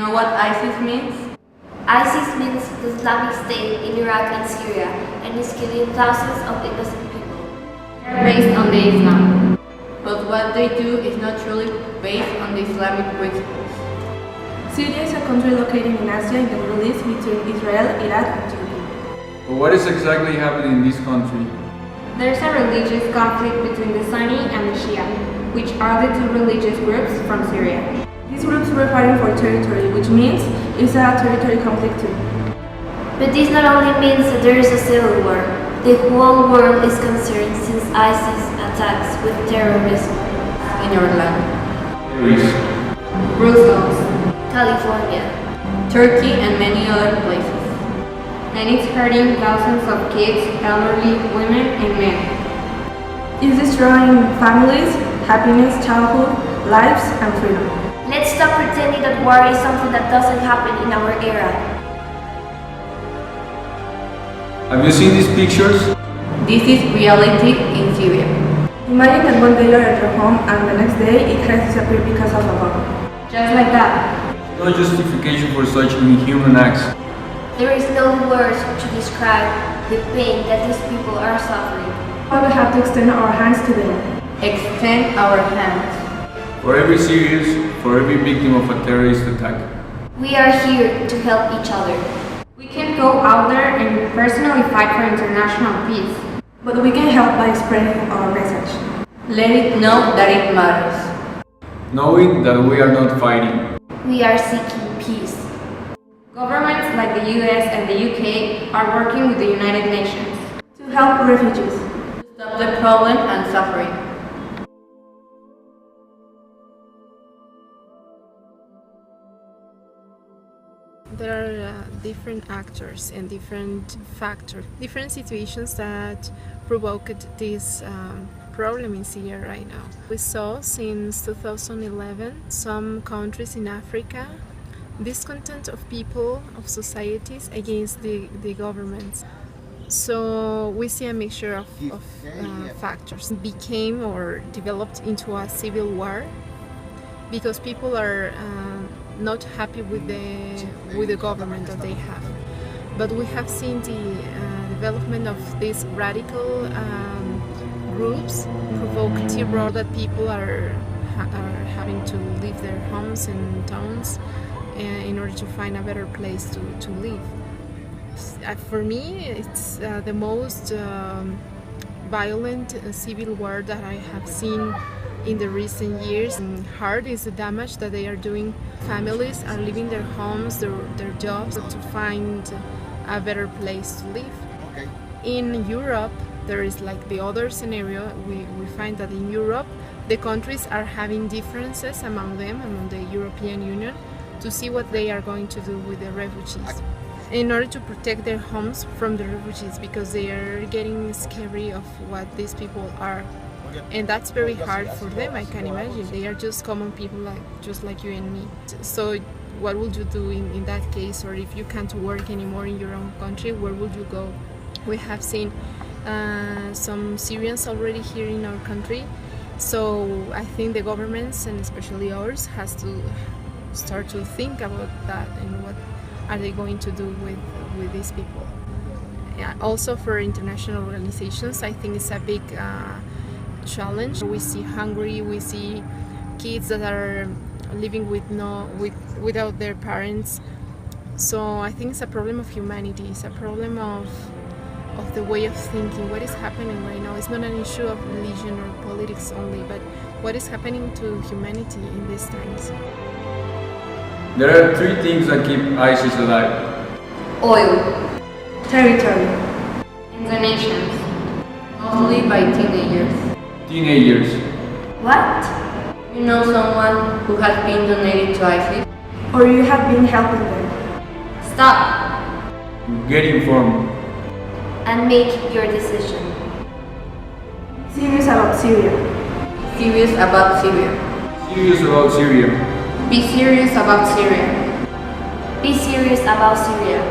know what ISIS means? ISIS means the Islamic State in Iraq and Syria and is killing thousands of innocent people. They are based on the Islam. But what they do is not truly based on the Islamic principles. Syria is a country located in Asia in the Middle East between Israel, Iraq, and Turkey. But what is exactly happening in this country? There's a religious conflict between the Sunni and the Shia, which are the two religious groups from Syria. These groups were fighting for territory, which means it's a territory conflict too. But this not only means that there is a civil war. The whole world is concerned since ISIS attacks with terrorism In your land. Greece. Brussels, California. Turkey, and many other places. And it's hurting thousands of kids, elderly, women, and men. It's destroying families, happiness, childhood, lives, and freedom. Let's stop pretending that war is something that doesn't happen in our era. Have you seen these pictures? This is reality in Syria. Imagine that one day you're at your home and the next day it has disappeared because of a bomb. Just like that. No justification for such inhuman acts. There is no words to describe the pain that these people are suffering. But we have to extend our hands to them. Extend our hands. For every Syrian, for every victim of a terrorist attack. We are here to help each other. We can go out there and personally fight for international peace. But we can help by spreading our message. Let it know that it matters. Knowing that we are not fighting. We are seeking peace. Governments like the US and the UK are working with the United Nations. To help refugees. Stop the problem and suffering. There are different actors and different factors, different situations that provoked this problem in Syria right now. We saw since 2011 some countries in Africa discontent of people, of societies against the governments. So we see a mixture of factors became or developed into a civil war because people are not happy with the government that they have. But we have seen the development of these radical groups provoke terror that people are having to leave their homes and towns in order to find a better place to live. For me, it's the most violent civil war that I have seen in the recent years. And hard is the damage that they are doing. Families are leaving their homes, their jobs to find a better place to live. In Europe, there is like the other scenario. We find that in Europe, the countries are having differences among them, among the European Union, to see what they are going to do with the refugees in order to protect their homes from the refugees, because they are getting scary of what these people are. And that's very hard for them, I can imagine. They are just common people just like you and me. So what would you do in that case? Or if you can't work anymore in your own country, where would you go? We have seen some Syrians already here in our country. So I think the governments, and especially ours, has to start to think about that and what are they going to do with these people. Also for international organizations, I think it's a big challenge. We see Hungary, we see kids that are living without their parents. So I think it's a problem of humanity. It's a problem of the way of thinking. What is happening right now? It's not an issue of religion or politics only, but what is happening to humanity in these times. There are three things that keep ISIS alive. Oil. Territory. And donations. Mostly by teenagers. Teenagers. What? You know someone who has been donated to ISIS? Or you have been helping them. Stop! Get informed. And make your decision. Serious about Syria. Serious about Syria. Serious about Syria. Be serious about Syria. Be serious about Syria.